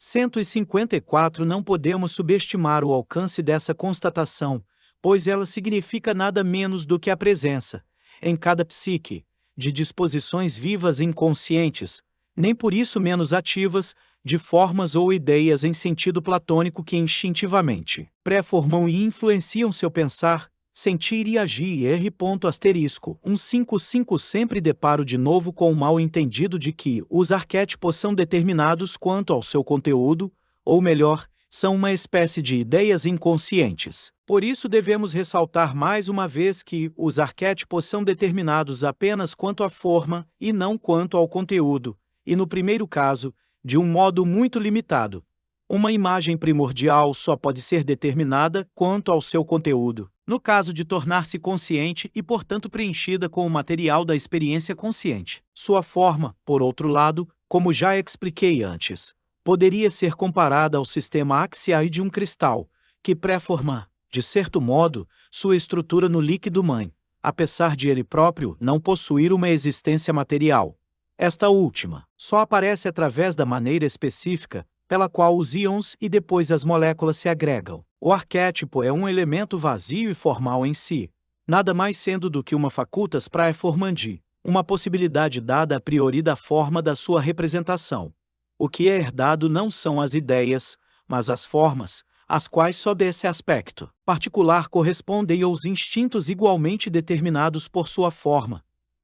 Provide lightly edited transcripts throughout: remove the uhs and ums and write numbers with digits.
154. Não podemos subestimar o alcance dessa constatação, pois ela significa nada menos do que a presença, em cada psique, de disposições vivas e inconscientes, nem por isso menos ativas, de formas ou ideias em sentido platônico que instintivamente pré-formam e influenciam seu pensar, sentir e agir. R.**. 155. Sempre deparo de novo com o mal-entendido de que os arquétipos são determinados quanto ao seu conteúdo, ou melhor, são uma espécie de ideias inconscientes. Por isso devemos ressaltar mais uma vez que os arquétipos são determinados apenas quanto à forma e não quanto ao conteúdo, e no primeiro caso, de um modo muito limitado. Uma imagem primordial só pode ser determinada quanto ao seu conteúdo, no caso de tornar-se consciente e, portanto, preenchida com o material da experiência consciente. Sua forma, por outro lado, como já expliquei antes, poderia ser comparada ao sistema axial de um cristal, que pré-forma, de certo modo, sua estrutura no líquido-mãe, apesar de ele próprio não possuir uma existência material. Esta última só aparece através da maneira específica pela qual os íons e depois as moléculas se agregam. O arquétipo é um elemento vazio e formal em si, nada mais sendo do que uma facultas prae-formandi, uma possibilidade dada a priori da forma da sua representação. O que é herdado não são as ideias, mas as formas, as quais só desse aspecto particular correspondem aos instintos igualmente determinados por sua forma.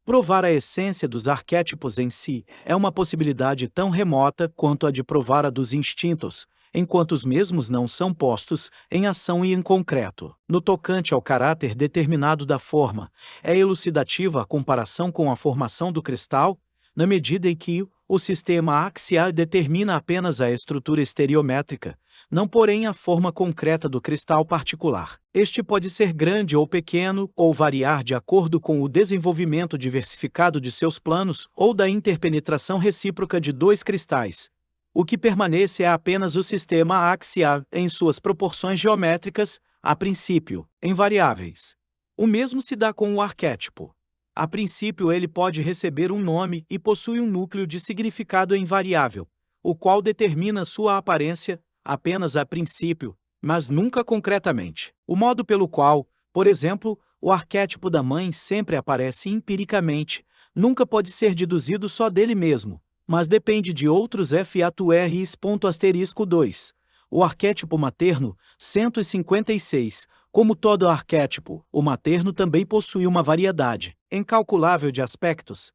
Provar a essência dos arquétipos em si é uma possibilidade tão remota quanto a de provar a dos instintos, enquanto os mesmos não são postos em ação e em concreto. No tocante ao caráter determinado da forma, é elucidativa a comparação com a formação do cristal, na medida em que o sistema axial determina apenas a estrutura estereométrica, não porém a forma concreta do cristal particular. Este pode ser grande ou pequeno, ou variar de acordo com o desenvolvimento diversificado de seus planos ou da interpenetração recíproca de dois cristais. O que permanece é apenas o sistema axial em suas proporções geométricas, a princípio, invariáveis. O mesmo se dá com o arquétipo. A princípio ele pode receber um nome e possui um núcleo de significado invariável, o qual determina sua aparência apenas a princípio, mas nunca concretamente. O modo pelo qual, por exemplo, o arquétipo da mãe sempre aparece empiricamente, nunca pode ser deduzido só dele mesmo, mas depende de outros fatrs.2. O arquétipo materno, 156. Como todo arquétipo, o materno também possui uma variedade incalculável de aspectos.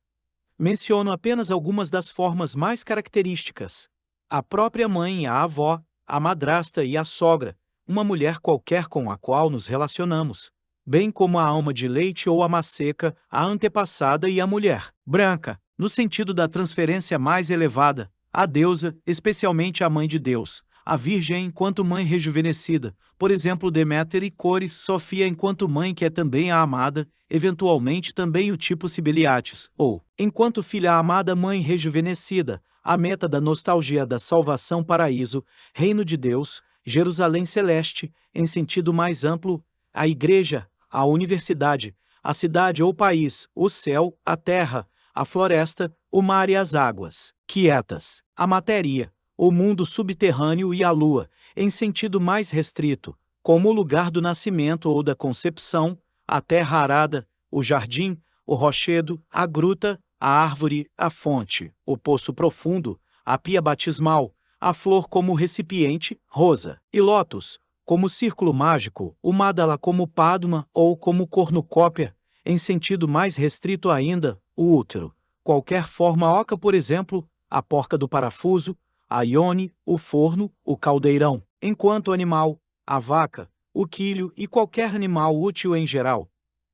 Menciono apenas algumas das formas mais características. A própria mãe, a avó, a madrasta e a sogra, uma mulher qualquer com a qual nos relacionamos, bem como a alma de leite ou a masseca, a antepassada e a mulher branca, no sentido da transferência mais elevada, a deusa, especialmente a mãe de Deus, a virgem enquanto mãe rejuvenescida, por exemplo Deméter e Core, Sofia enquanto mãe que é também a amada, eventualmente também o tipo Sibeliates, ou, enquanto filha amada mãe rejuvenescida, a meta da nostalgia da salvação paraíso, reino de Deus, Jerusalém celeste, em sentido mais amplo, a igreja, a universidade, a cidade ou país, o céu, a terra, a floresta, o mar e as águas, quietas, a matéria, o mundo subterrâneo e a lua, em sentido mais restrito, como o lugar do nascimento ou da concepção, a terra arada, o jardim, o rochedo, a gruta, a árvore, a fonte, o poço profundo, a pia batismal, a flor como recipiente, rosa, e lótus, como círculo mágico, o mandala como padma ou como cornucópia, em sentido mais restrito ainda, o útero, qualquer forma oca, por exemplo, a porca do parafuso, a ione, o forno, o caldeirão, enquanto animal, a vaca, o quilho e qualquer animal útil em geral.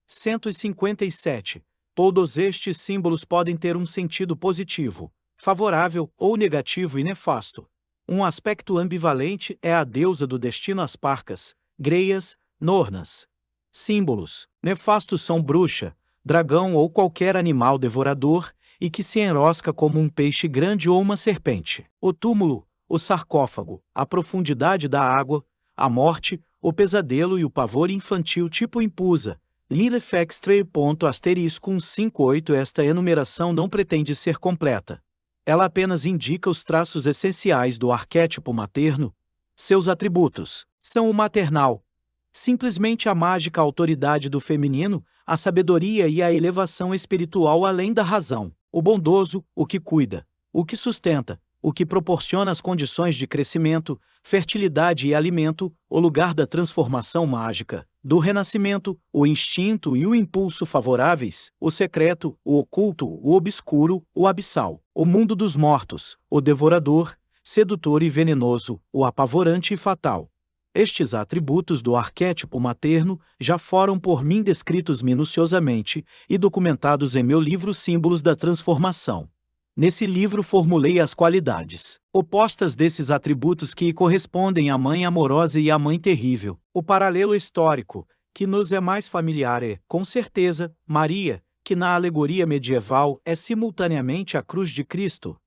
157. Todos estes símbolos podem ter um sentido positivo, favorável ou negativo e nefasto. Um aspecto ambivalente é a deusa do destino às parcas, greias, nornas. Símbolos nefastos são bruxa, dragão ou qualquer animal devorador, e que se enrosca como um peixe grande ou uma serpente. O túmulo, o sarcófago, a profundidade da água, a morte, o pesadelo e o pavor infantil tipo impusa. Lilefextre.***158. Esta enumeração não pretende ser completa. Ela apenas indica os traços essenciais do arquétipo materno. Seus atributos são o maternal, simplesmente a mágica autoridade do feminino, a sabedoria e a elevação espiritual além da razão. O bondoso, o que cuida, o que sustenta, o que proporciona as condições de crescimento, fertilidade e alimento, o lugar da transformação mágica, do renascimento, o instinto e o impulso favoráveis, o secreto, o oculto, o obscuro, o abissal, o mundo dos mortos, o devorador, sedutor e venenoso, o apavorante e fatal. Estes atributos do arquétipo materno já foram por mim descritos minuciosamente e documentados em meu livro Símbolos da Transformação. Nesse livro formulei as qualidades opostas desses atributos que correspondem à mãe amorosa e à mãe terrível. O paralelo histórico, que nos é mais familiar é, com certeza, Maria, que na alegoria medieval é simultaneamente a cruz de Cristo.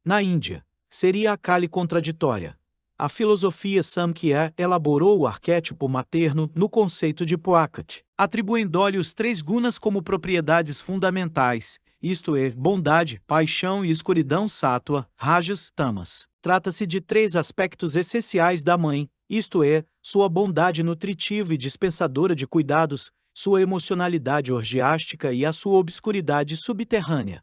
Na Índia, seria a Kali contraditória. A filosofia Samkhya elaborou o arquétipo materno no conceito de Prakrit, atribuindo-lhe os 3 gunas como propriedades fundamentais, isto é, bondade, paixão e escuridão sattva, rajas, tamas. Trata-se de 3 aspectos essenciais da mãe, isto é, sua bondade nutritiva e dispensadora de cuidados, sua emocionalidade orgiástica e a sua obscuridade subterrânea.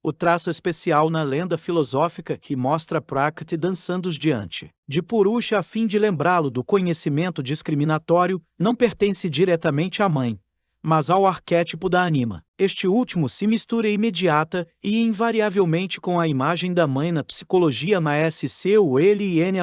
O traço especial na lenda filosófica que mostra Prakriti dançando diante de Purusha a fim de lembrá-lo do conhecimento discriminatório, não pertence diretamente à mãe, mas ao arquétipo da anima. Este último se mistura imediata e invariavelmente com a imagem da mãe na psicologia MSC ou ele e N.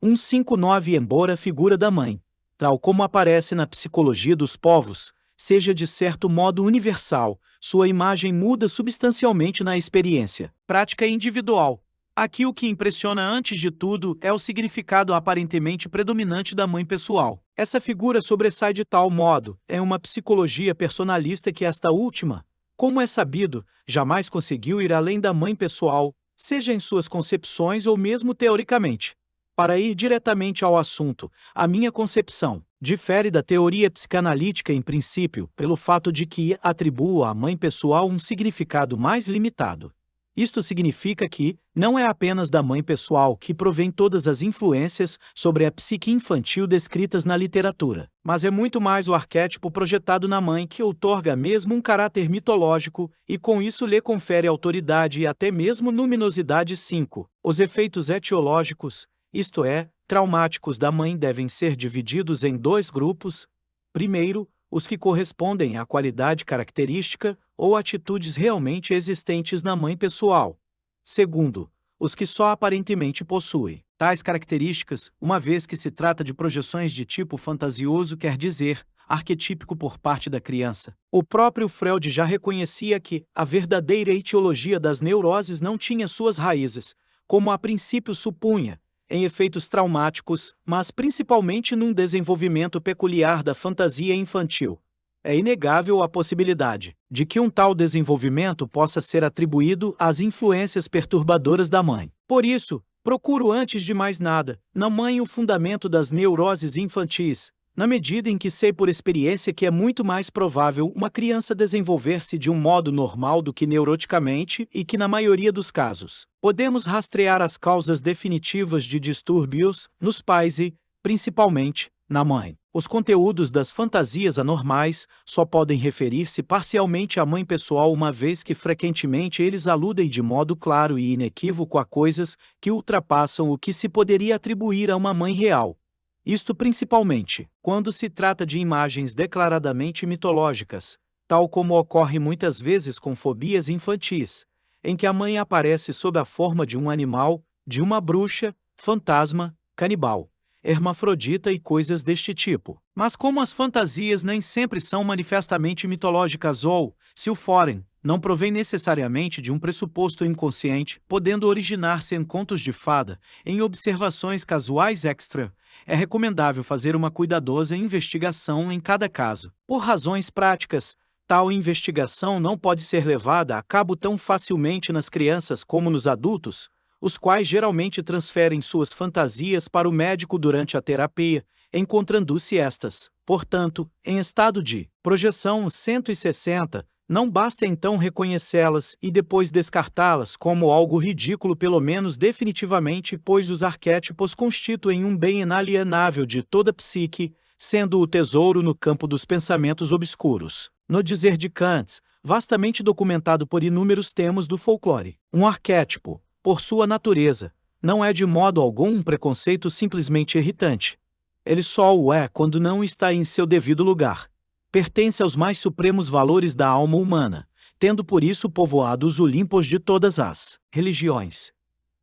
159 embora a figura da mãe, tal como aparece na psicologia dos povos, seja de certo modo universal, sua imagem muda substancialmente na experiência prática individual. Aqui o que impressiona antes de tudo é o significado aparentemente predominante da mãe pessoal. Essa figura sobressai de tal modo em uma psicologia personalista que esta última, como é sabido, jamais conseguiu ir além da mãe pessoal, seja em suas concepções ou mesmo teoricamente. Para ir diretamente ao assunto, a minha concepção difere da teoria psicanalítica em princípio pelo fato de que atribua à mãe pessoal um significado mais limitado. Isto significa que não é apenas da mãe pessoal que provém todas as influências sobre a psique infantil descritas na literatura, mas é muito mais o arquétipo projetado na mãe que outorga mesmo um caráter mitológico e com isso lhe confere autoridade e até mesmo luminosidade. 5. Os efeitos etiológicos, isto é, traumáticos da mãe devem ser divididos em 2 grupos. Primeiro, os que correspondem à qualidade característica ou atitudes realmente existentes na mãe pessoal. Segundo, os que só aparentemente possuem tais características, uma vez que se trata de projeções de tipo fantasioso, quer dizer, arquetípico por parte da criança. O próprio Freud já reconhecia que a verdadeira etiologia das neuroses não tinha suas raízes, como a princípio supunha, em efeitos traumáticos, mas principalmente num desenvolvimento peculiar da fantasia infantil. É inegável a possibilidade de que um tal desenvolvimento possa ser atribuído às influências perturbadoras da mãe. Por isso, procuro antes de mais nada, na mãe o fundamento das neuroses infantis, na medida em que sei por experiência que é muito mais provável uma criança desenvolver-se de um modo normal do que neuroticamente e que na maioria dos casos, podemos rastrear as causas definitivas de distúrbios nos pais e, principalmente, na mãe. Os conteúdos das fantasias anormais só podem referir-se parcialmente à mãe pessoal, uma vez que frequentemente eles aludem de modo claro e inequívoco a coisas que ultrapassam o que se poderia atribuir a uma mãe real. Isto principalmente quando se trata de imagens declaradamente mitológicas, tal como ocorre muitas vezes com fobias infantis, em que a mãe aparece sob a forma de um animal, de uma bruxa, fantasma, canibal, hermafrodita e coisas deste tipo. Mas como as fantasias nem sempre são manifestamente mitológicas ou, se o forem, não provém necessariamente de um pressuposto inconsciente, podendo originar-se em contos de fada, em observações casuais extra, é recomendável fazer uma cuidadosa investigação em cada caso. Por razões práticas, tal investigação não pode ser levada a cabo tão facilmente nas crianças como nos adultos, os quais geralmente transferem suas fantasias para o médico durante a terapia, encontrando-se estas, portanto, em estado de projeção 160, Não basta então reconhecê-las e depois descartá-las como algo ridículo, pelo menos definitivamente, pois os arquétipos constituem um bem inalienável de toda psique, sendo o tesouro no campo dos pensamentos obscuros. No dizer de Kant, vastamente documentado por inúmeros termos do folclore, um arquétipo, por sua natureza, não é de modo algum um preconceito simplesmente irritante. Ele só o é quando não está em seu devido lugar. Pertence aos mais supremos valores da alma humana, tendo por isso povoado os Olimpos de todas as religiões.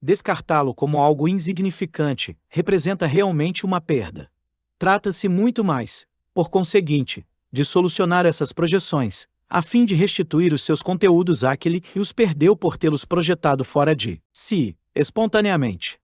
Descartá-lo como algo insignificante representa realmente uma perda. Trata-se muito mais, por conseguinte, de solucionar essas projeções, a fim de restituir os seus conteúdos àquele que os perdeu por tê-los projetado fora de si, espontaneamente.